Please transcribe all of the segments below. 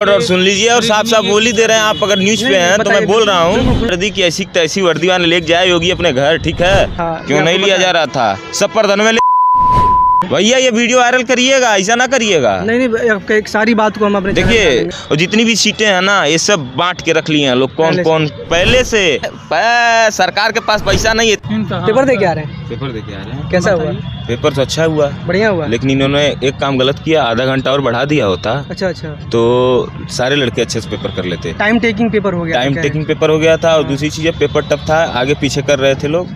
और सुन लीजिए और साफ साफ बोल ही दे रहे हैं आप। अगर न्यूज पे हैं तो मैं बोल रहा हूँ, वर्दी की ऐसी तैसी वर्दी वाले लेके जाए योगी अपने घर, ठीक है? क्यों नहीं लिया जा रहा था? सब पर धन में भैया ये वीडियो वायरल करिएगा, ऐसा ना करिएगा। नहीं एक सारी बात को हम अपने देखिए, और जितनी भी सीटें हैं ना ये सब बांट के रख लिए हैं लोग, कौन कौन पहले से। सरकार के पास पैसा नहीं है। पेपर दे के आ रहे हैं, पेपर दे के आ रहे हैं। कैसा हुआ? पेपर तो अच्छा हुआ, बढ़िया हुआ, लेकिन इन्होंने एक काम गलत किया, आधा घंटा और बढ़ा दिया होता। अच्छा तो सारे लड़के अच्छे से पेपर कर लेते। टाइम टेकिंग पेपर हो गया, टाइम टेकिंग पेपर हो गया था। और दूसरी चीज पेपर टफ था, आगे पीछे कर रहे थे लोग।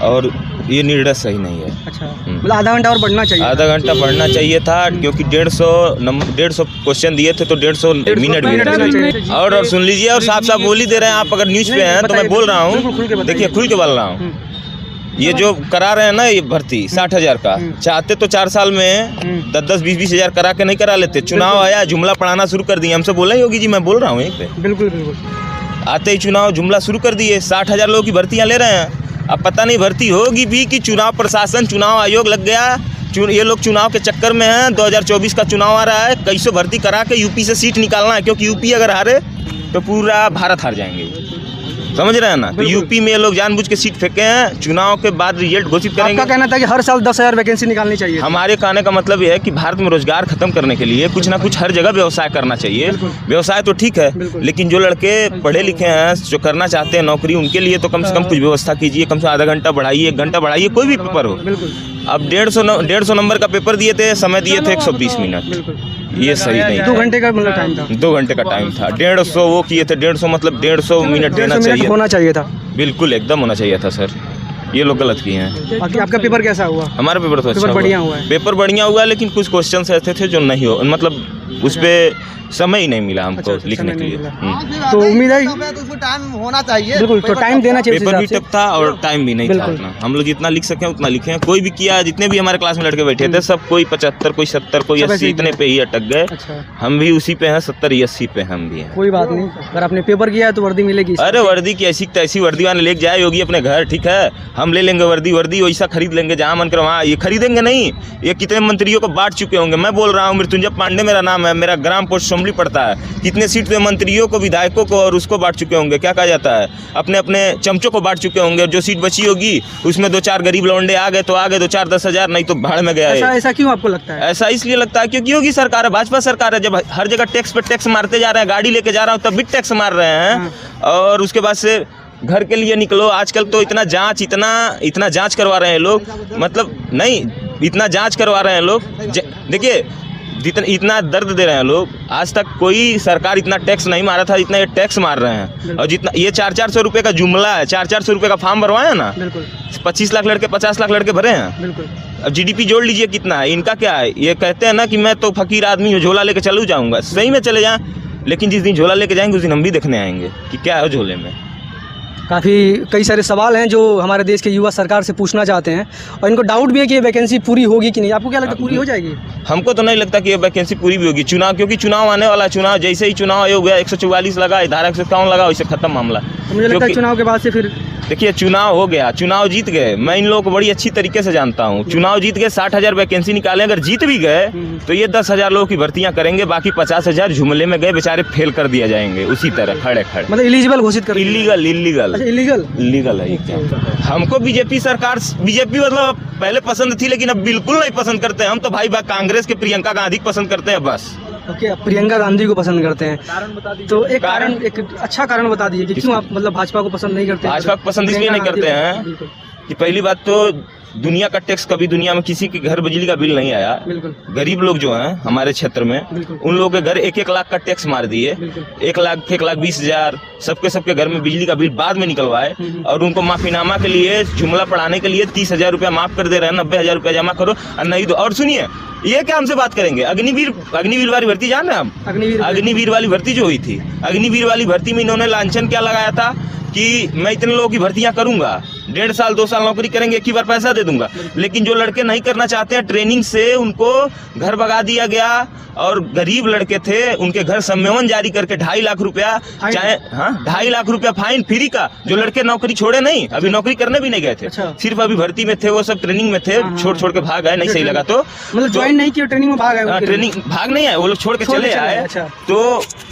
और ये निर्णय सही नहीं है। अच्छा, मतलब आधा घंटा और बढ़ना चाहिए, आधा घंटा बढ़ना चाहिए था, क्योंकि 150 क्वेश्चन दिए थे तो 150 मिनट भी। और सुन लीजिए और साफ साफ बोल ही दे रहे हैं आप। अगर न्यूज पे हैं तो मैं बोल रहा हूँ, देखिए खुल के बोल रहा हूँ। ये जो करा रहे हैं ना ये भर्ती 60,000 का, चाहते तो 4 साल में 10-10, 20-20 हजार करा के नहीं करा लेते। चुनाव आया, जुमला पढ़ाना शुरू कर दिए। हमसे बोले योगी जी, मैं बोल रहा हूँ यहीं पे। बिल्कुल बिल्कुल। आते ही चुनाव जुमला शुरू कर दिए, 60,000 लोगों की भर्तियाँ ले रहे हैं। अब पता नहीं भर्ती होगी भी कि चुनाव प्रशासन, चुनाव आयोग लग गया। ये लोग चुनाव के चक्कर में हैं। 2024 का चुनाव आ रहा है, कैसे भर्ती करा के यूपी से सीट निकालना है, क्योंकि यूपी अगर हारे तो पूरा भारत हार जाएंगे, समझ रहे हैं ना? तो यूपी में ये लोग जानबूझ के सीट फेंके हैं। चुनाव के बाद रिजल्ट घोषित करेंगे। आपका कहना था कि हर साल 10,000 वैकेंसी निकालनी चाहिए। हमारे कहने का मतलब ये है कि भारत में रोजगार खत्म करने के लिए कुछ ना कुछ हर जगह व्यवसाय करना चाहिए। व्यवसाय तो ठीक है, लेकिन जो लड़के पढ़े लिखे हैं, जो करना चाहते हैं नौकरी, उनके लिए तो कम से कम कुछ व्यवस्था कीजिए। कम से कम आधा घंटा बढ़ाइए, 1 घंटा बढ़ाइए, कोई भी पेपर हो। अब 150 नंबर का पेपर दिए थे, समय दिए थे 120 मिनट। ये सही नहीं। 2 घंटे का मतलब टाइम था, 2 घंटे का टाइम था। 150 वो किए थे, 150 मतलब 150 मिनट देना चाहिए, होना चाहिए था। बिल्कुल एकदम होना चाहिए था सर। ये लोग गलत किए हैं। बाकी आपका पेपर कैसा हुआ? हमारा पेपर तो अच्छा बढ़िया हुआ है। पेपर बढ़िया हुआ, लेकिन कुछ क्वेश्चंस ऐसे थे जो नहीं हो, मतलब उस पे समय ही नहीं मिला हमको लिखने के लिए। तो उम्मीद है तो टाइम होना चाहिए। बिल्कुल, तो टाइम देना चाहिए। पेपर भी टफ था और टाइम भी नहीं था उतना। हम लोग जितना लिख सके उतना लिखे। कोई भी किया, जितने भी हमारे क्लास में लड़के बैठे थे सब, कोई 75, कोई 70, कोई 80, इतने पे ही अटक गए। हम भी उसी पे हैं, 70-80 पे हम भी हैं। कोई बात नहीं, अगर आपने पेपर किया है तो वर्दी मिलेगी। अरे वर्दी की ऐसी तैसी वर्दी वाले लेके जाए योगी अपने घर, ठीक है? हम ले लेंगे वर्दी वैसा खरीद लेंगे जहाँ मन कर वहाँ। ये खरीदेंगे नहीं। ये कितने मंत्रियों को बांट चुके होंगे। मैं बोल रहा हूँ, मृत्युंजय पांडे मेरा नाम है, मेरा ग्राम पोस्ट असेंबली पड़ता है। कितने सीट पे मंत्रियों को, विधायकों को और उसको बांट चुके होंगे, क्या कहा जाता है, अपने अपने चमचों को बांट चुके होंगे। और जो सीट बची होगी उसमें 2-4 गरीब लौंडे आ गए तो आ गए, 2-4-10 हजार, नहीं तो भाड़ में गया है। ऐसा क्यों आपको लगता है? ऐसा इसलिए लगता है क्योंकि योगी सरकार है, भाजपा सरकार है। जब हर जगह टैक्स पे टैक्स मारते जा रहे हैं, गाड़ी लेके जा रहा हूँ तब भी टैक्स मार रहे हैं। और उसके बाद से घर के लिए निकलो, आजकल तो इतना जांच करवा रहे हैं लोग, मतलब नहीं, इतना जांच करवा रहे हैं लोग। देखिए इतना दर्द दे रहे हैं लोग। आज तक कोई सरकार इतना टैक्स नहीं मारा था जितना ये टैक्स मार रहे हैं। और जितना ये 400 रुपये का जुमला है, 400 रुपये का फॉर्म भरवाए ना, 25 लाख लड़के 50 लाख लड़के भरे हैं। अब GDP जोड़ लीजिए कितना है। इनका क्या है, ये कहते हैं ना कि मैं तो फकीर आदमी हूँ, झोला लेके चलू जाऊँगा। सही में चले जाएँ, लेकिन जिस दिन झोला लेके जाएंगे उस दिन हम भी देखने आएंगे कि क्या है झोले में। कई सारे सवाल हैं जो हमारे देश के युवा सरकार से पूछना चाहते हैं, और इनको डाउट भी है कि ये वैकेंसी पूरी होगी कि नहीं। आपको क्या लगता है, पूरी हो जाएगी? हमको तो नहीं लगता कि ये वैकेंसी पूरी भी होगी। क्योंकि चुनाव आने वाला, चुनाव जैसे ही चुनाव आयोग गया 144 लगा, धारा 151 लगा, वैसे खत्म मामला। तो मुझे लगता है चुनाव के बाद से फिर देखिए चुनाव हो गया, चुनाव जीत गए। मैं इन लोगों को बड़ी अच्छी तरीके से जानता हूँ। चुनाव जीत गए, 60,000 वैकेंसी निकाले। अगर जीत भी गए तो ये 10,000 लोगों की भर्तियां करेंगे, बाकी 50,000 जुमले में गए बेचारे फेल कर दिया जाएंगे उसी तरह खड़े, मतलब एलिजिबल घोषित कर। इलीगल है क्या? हमको बीजेपी मतलब पहले पसंद थी, लेकिन अब बिल्कुल नहीं पसंद करते। हम तो भाई कांग्रेस के प्रियंका गांधी को पसंद करते हैं बस। ओके, प्रियंका गांधी को पसंद करते हैं। तो एक अच्छा कारण बता दीजिए कि क्यों आप मतलब भाजपा को पसंद नहीं करते? भाजपा को पसंद इसलिए नहीं करते हैं कि पहली बात तो दुनिया का टैक्स, कभी दुनिया में किसी के घर बिजली का बिल नहीं आया। गरीब लोग जो हैं हमारे क्षेत्र में, उन लोगों के घर 1-1 लाख का टैक्स मार दिए। 1,20,000 सबके घर में बिजली का बिल बाद में निकलवाए। और उनको माफीनामा के लिए, जुमला पढ़ाने के लिए 30,000 रुपया माफ कर दे रहे हैं। 90,000 रुपया जमा करो और नहीं दो। और सुनिए, ये क्या हमसे बात करेंगे? अग्निवीर वाली भर्ती जान रहे हैं आप? अग्निवीर वाली भर्ती जो हुई थी, अग्निवीर वाली भर्ती में इन्होंने लांछन क्या लगाया था कि मैं इतने लोगों की भर्तियां करूंगा, 1.5 साल 2 साल नौकरी करेंगे, एक ही बार पैसा दे दूंगा। लेकिन जो लड़के नहीं करना चाहते हैं, ट्रेनिंग से उनको घर भगा दिया गया, और गरीब लड़के थे उनके घर सम्मेलन जारी करके 2.5 लाख रुपया, चाहे 2.5 लाख रुपया फाइन फ्री का। जो लड़के नौकरी छोड़े नहीं, अभी नौकरी करने भी नहीं गए थे, सिर्फ अभी भर्ती में थे, वो सब ट्रेनिंग में थे, छोड़ के भाग आए, नहीं सही लगा तो मतलब ज्वाइन नहीं किया, ट्रेनिंग में भाग आए। ट्रेनिंग भाग नहीं आए, वो लोग छोड़ के चले आए। तो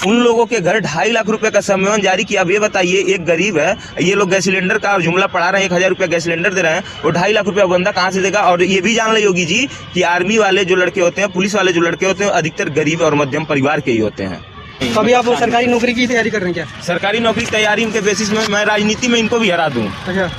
उन लोगों के घर 2.5 लाख रुपए का सम्मेलन जारी किया। अब ये बताइए, एक गरीब है, ये लोग गैस सिलेंडर का जुमला पढ़ा रहे हैं, 1,000 रुपया गैस सिलेंडर दे रहे हैं, वो 2.5 लाख रुपया बंदा कहाँ से देगा? और ये भी जान ले योगी जी कि आर्मी वाले जो लड़के होते हैं, पुलिस वाले जो लड़के होते हैं, अधिकतर गरीब और मध्यम परिवार के ही होते हैं। तो अभी आप सरकारी नौकरी की तैयारी कर रहे हैं क्या? सरकारी नौकरी की तैयारी के बेसिस में मैं राजनीति में इनको भी हरा दूं,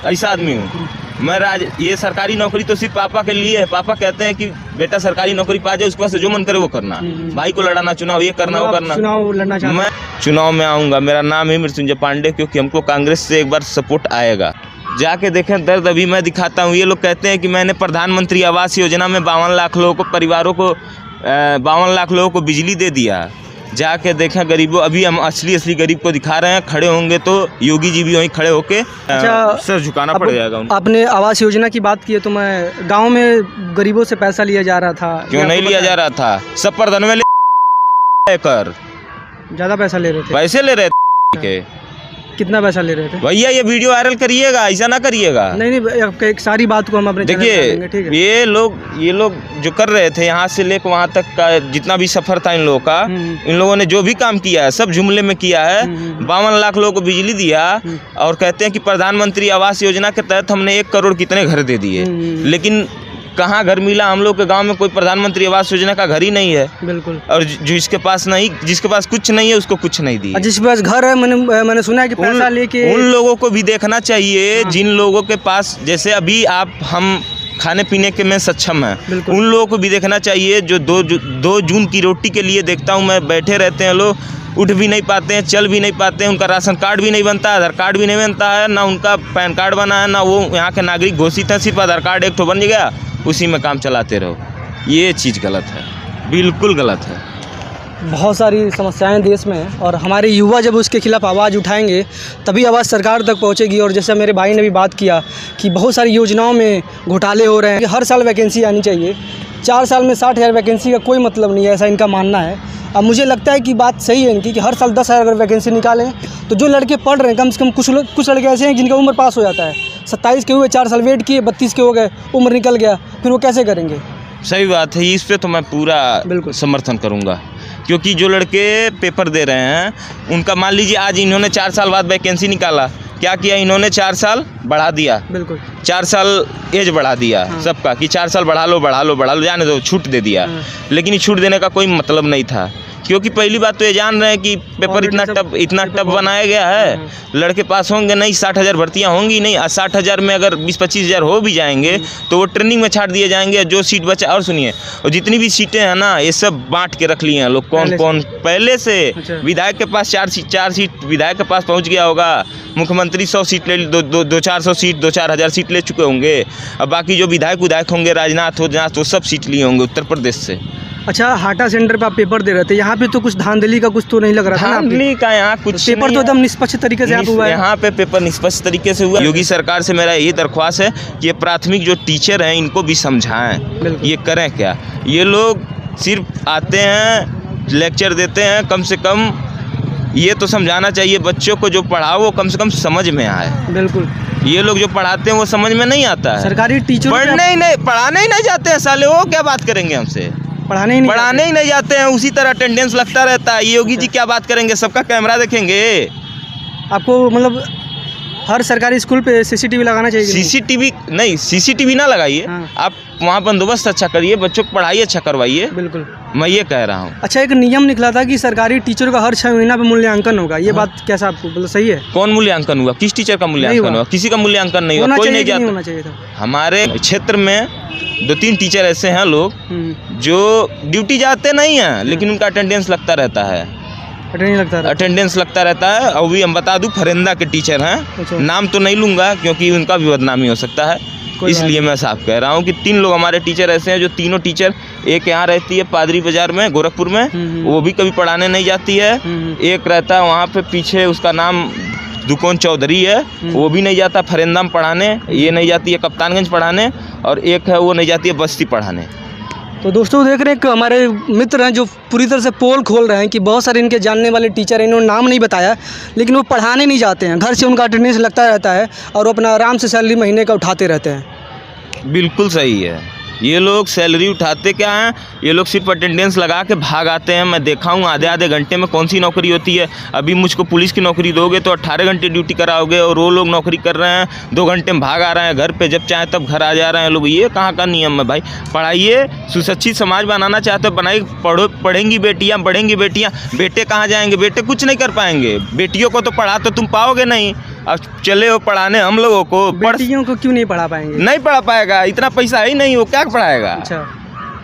ऐसा आदमी हूँ मैं। ये सरकारी नौकरी तो सिर्फ पापा के लिए है। पापा कहते हैं कि बेटा सरकारी नौकरी पा जाए, उसके बाद से जो मन करे वो करना, भाई को लड़ाना, चुनाव ये करना, वो करना। चुनाव लड़ना चाहते हैं? मैं चुनाव में आऊँगा, मेरा नाम है मृत्युंजय पांडे, क्योंकि हमको कांग्रेस से एक बार सपोर्ट आएगा। जाके देखें दर्द अभी मैं दिखाता हूँ। ये लोग कहते हैं कि मैंने प्रधानमंत्री आवास योजना में 52 लाख लोगों को, परिवारों को 52 लाख लोगों को बिजली दे दिया। जाके देखें गरीबों, अभी हम असली गरीब को दिखा रहे हैं। खड़े होंगे तो योगी जी भी वहीं खड़े होके सर झुकाना पड़ जाएगा उनको। आपने आवास योजना की बात की है, तो मैं गांव में गरीबों से पैसा लिया जा रहा था। क्यों नहीं लिया जा रहा था? सब प्रधान में लेकर ज्यादा पैसा ले रहे थे। पैसे ले रहे थे। कितना पैसा ले रहे थे? भैया ये वीडियो वायरल करिएगा, ऐसा ना करिएगा। नहीं, एक सारी बात को हम अपने देखिए, ये लोग जो कर रहे थे, यहाँ से लेकर वहाँ तक का जितना भी सफर था इन लोगों का, इन लोगों ने जो भी काम किया है सब जुमले में किया है। 52 लाख लोगों को बिजली दिया, और कहते हैं कि प्रधानमंत्री आवास योजना के तहत हमने 1 करोड़ कितने घर दे दिए। लेकिन कहाँ घर मिला? हम लोग के गांव में कोई प्रधानमंत्री आवास योजना का घर ही नहीं है। बिल्कुल। और जिसके पास कुछ नहीं है, उसको कुछ नहीं दिया। जिसके पास घर है, मैंने सुना है कि पैसा लेके, उन लोगों को भी देखना चाहिए जिन लोगों के पास, जैसे अभी हम खाने पीने के में सक्षम हैं, उन लोगों को भी देखना चाहिए। जो 2 जून की रोटी के लिए देखता हूँ मैं, बैठे रहते हैं लोग, उठ भी नहीं पाते हैं, चल भी नहीं पाते हैं, उनका राशन कार्ड भी नहीं बनता, आधार कार्ड भी नहीं बनता है, ना उनका पैन कार्ड बना है, ना वो यहाँ के नागरिक घोषित है। सिर्फ आधार कार्ड एक ठो बन गया, उसी में काम चलाते रहो। ये चीज़ गलत है, बिल्कुल गलत है। बहुत सारी समस्याएं देश में हैं, और हमारे युवा जब उसके खिलाफ आवाज़ उठाएंगे तभी आवाज़ सरकार तक पहुंचेगी। और जैसे मेरे भाई ने भी बात किया कि बहुत सारी योजनाओं में घोटाले हो रहे हैं, हर साल वैकेंसी आनी चाहिए। 4 साल में 60,000 वैकेंसी का कोई मतलब नहीं है, ऐसा इनका मानना है। अब मुझे लगता है कि बात सही है इनकी कि हर साल 10,000 अगर वैकेंसी निकालें तो जो लड़के पढ़ रहे हैं, कम से कम कुछ लड़के ऐसे हैं जिनका उम्र पास हो जाता है। 27 के हुए, 4 साल वेट किए, 32 के हो गए, उम्र निकल गया, फिर वो कैसे करेंगे? सही बात है, इस पे तो मैं पूरा समर्थन करूंगा। क्योंकि जो लड़के पेपर दे रहे हैं, उनका मान लीजिए आज इन्होंने 4 साल बाद वैकेंसी निकाला, क्या किया इन्होंने? 4 साल बढ़ा दिया। बिल्कुल। 4 साल एज बढ़ा दिया सबका, कि 4 साल बढ़ा लो, जाने दो, छूट दे दिया। लेकिन ये छूट देने का कोई मतलब नहीं था, क्योंकि पहली बात तो ये जान रहे हैं कि पेपर इतना टफ बनाया गया है, लड़के पास होंगे नहीं, 60,000 भर्तियां होंगी नहीं। 60,000 में अगर 20-25 हज़ार हो भी जाएंगे तो वो ट्रेनिंग में छाट दिए जाएंगे। जो सीट बचा, और सुनिए, और जितनी भी सीटें हैं ना, ये सब बांट के रख लिए हैं लोग, कौन पहले से। विधायक के पास 4 सीट विधायक के पास पहुँच गया होगा, मुख्यमंत्री 100 सीट ले, 200-400 सीट, 2-4 हज़ार सीट ले चुके होंगे। अब बाकी जो विधायक होंगे, राजनाथ हो जहाँ, तो सब सीट लिए होंगे उत्तर प्रदेश से। अच्छा, हाटा सेंटर पे आप पेपर दे रहे थे, यहाँ पे तो कुछ धांधली का कुछ तो नहीं लग रहा था? धांधली का यहाँ कुछ पेपर तो एकदम निष्पक्ष तरीके से हुआ है। यहाँ पे पेपर निष्पक्ष तरीके से हुआ। योगी सरकार से मेरा यही दरख्वास्त है कि ये प्राथमिक जो टीचर हैं, इनको भी समझाएं, ये करें क्या। ये लोग सिर्फ आते हैं, लेक्चर देते हैं, कम से कम ये तो समझाना चाहिए बच्चों को, जो पढ़ाओ वो कम से कम समझ में आए। बिल्कुल। ये लोग जो पढ़ाते हैं वो समझ में नहीं आता है। सरकारी टीचर पढ़ाने ही नहीं जाते हैं साले, वो क्या बात करेंगे हमसे? पढ़ाने ही नहीं जाते हैं, उसी तरह अटेंडेंस लगता रहता है। योगी जी क्या बात करेंगे? सबका कैमरा देखेंगे। आपको मतलब हर सरकारी स्कूल पे सीसीटीवी लगाना चाहिए? सीसीटीवी ना लगाइए, आप वहाँ बंदोबस्त अच्छा करिए, बच्चों को पढ़ाई अच्छा करवाइए। बिल्कुल, मैं ये कह रहा हूँ। अच्छा, एक नियम निकला था कि सरकारी टीचर का हर 6 महीना पे मूल्यांकन होगा, ये बात कैसा आपको मतलब सही है? कौन मूल्यांकन हुआ? किस टीचर का मूल्यांकन हुआ? किसी का मूल्यांकन नहीं हुआ, कोई नहीं जाता। हमारे क्षेत्र में 2-3 टीचर ऐसे हैं लोग जो ड्यूटी जाते नहीं हैं, लेकिन उनका अटेंडेंस लगता रहता है। अटेंडेंस लगता रहता है। और भी हम बता दूं, फरेंदा के टीचर हैं, नाम तो नहीं लूँगा क्योंकि उनका भी बदनामी हो सकता है, इसलिए मैं साफ कह रहा हूँ कि 3 लोग हमारे टीचर ऐसे हैं जो तीनों टीचर, एक यहाँ रहती है पादरी बाजार में, गोरखपुर में, वो भी कभी पढ़ाने नहीं जाती है। एक रहता है वहाँ पे पीछे, उसका नाम दुकोन चौधरी है, वो भी नहीं जाता फरेंदा में पढ़ाने, ये नहीं जाती है कप्तानगंज पढ़ाने, और एक है वो नहीं जाती है बस्ती पढ़ाने। तो दोस्तों देख रहे हैं कि हमारे मित्र हैं जो पूरी तरह से पोल खोल रहे हैं कि बहुत सारे इनके जानने वाले टीचर हैं, इन्होंने नाम नहीं बताया, लेकिन वो पढ़ाने नहीं जाते हैं, घर से उनका अटेंडेंस लगता रहता है और वो अपना आराम से सैलरी महीने का उठाते रहते हैं। बिल्कुल सही है, ये लोग सैलरी उठाते क्या हैं, ये लोग सिर्फ अटेंडेंस लगा के भाग आते हैं। मैं देखा हूँ आधे आधे घंटे में कौन सी नौकरी होती है। अभी मुझको पुलिस की नौकरी दोगे तो 18 घंटे ड्यूटी कराओगे, और वो लोग नौकरी कर रहे हैं 2 घंटे में भाग आ रहे हैं घर पे, जब चाहे तब घर आ जा रहे हैं लोग। ये कहाँ का नियम है भाई? पढ़ाइए, सुशिक्षित समाज बनाना चाहते हो बनाइए, पढ़ेंगी बेटियाँ, बढ़ेंगी बेटियाँ। बेटे कहाँ जाएंगे? बेटे कुछ नहीं कर पाएंगे। बेटियों को तो पढ़ा तो तुम पाओगे नहीं। अब चले हो पढ़ाने हम लोगों को, बेटियों को क्यों नहीं पढ़ा पाएंगे? नहीं पढ़ा पाएगा, इतना पैसा है ही नहीं, वो क्या पढ़ाएगा? अच्छा,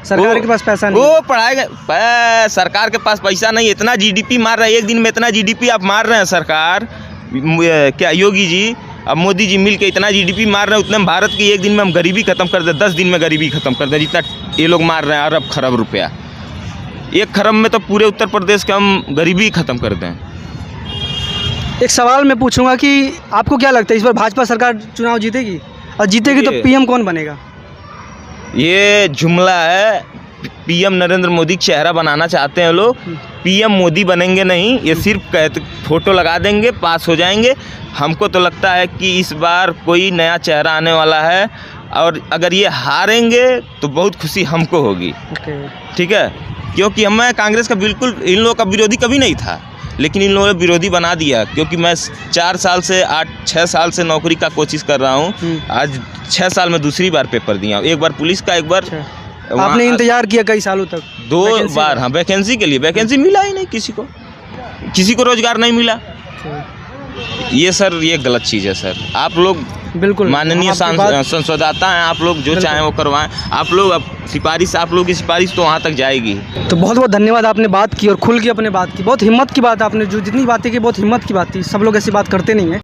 सरकार के पास पैसा नहीं, वो पढ़ाएगा। सरकार के पास पैसा नहीं, इतना जीडीपी मार रहा है, एक दिन में इतना जीडीपी आप मार रहे हैं सरकार, क्या योगी जी अब मोदी जी मिल के इतना जीडीपी मार रहे हैं, उतने में भारत की एक दिन में हम गरीबी खत्म कर दें, 10 दिन में गरीबी खत्म कर दें, जितना ये लोग मार रहे हैं अरब खरब रुपया। 1 खरब में तो पूरे उत्तर प्रदेश का हम गरीबी खत्म कर दें। एक सवाल मैं पूछूंगा कि आपको क्या लगता है इस बार भाजपा सरकार चुनाव जीतेगी, और जीतेगी तो पीएम कौन बनेगा? ये जुमला है, पीएम नरेंद्र मोदी चेहरा बनाना चाहते हैं लोग। पीएम मोदी बनेंगे नहीं, ये सिर्फ कहते फोटो लगा देंगे, पास हो जाएंगे। हमको तो लगता है कि इस बार कोई नया चेहरा आने वाला है, और अगर ये हारेंगे तो बहुत खुशी हमको होगी। ठीक है, क्योंकि मैं कांग्रेस का बिल्कुल इन लोगों का विरोधी कभी नहीं था, लेकिन इन लोगों ने विरोधी बना दिया, क्योंकि मैं 4 साल से 6 साल से नौकरी का कोशिश कर रहा हूँ। आज 6 साल में दूसरी बार पेपर दिया, एक बार पुलिस का, एक बार आपने इंतजार किया कई सालों तक? 2 बार, हाँ, वैकेंसी के लिए। वैकेंसी मिला ही नहीं, किसी को रोजगार नहीं मिला। ये सर ये गलत चीज़ है सर। आप लोग बिल्कुल माननीय संसददाता हैं, आप लोग जो चाहें वो करवाएं। आप लोग अब सिफारिश, आप लोग की सिफारिश तो वहाँ तक जाएगी। तो बहुत बहुत धन्यवाद, आपने बात की और खुल के अपने बात की, बहुत हिम्मत की बात आपने, जो जितनी बातें की बहुत हिम्मत की बात थी। सब लोग ऐसी बात करते नहीं हैं।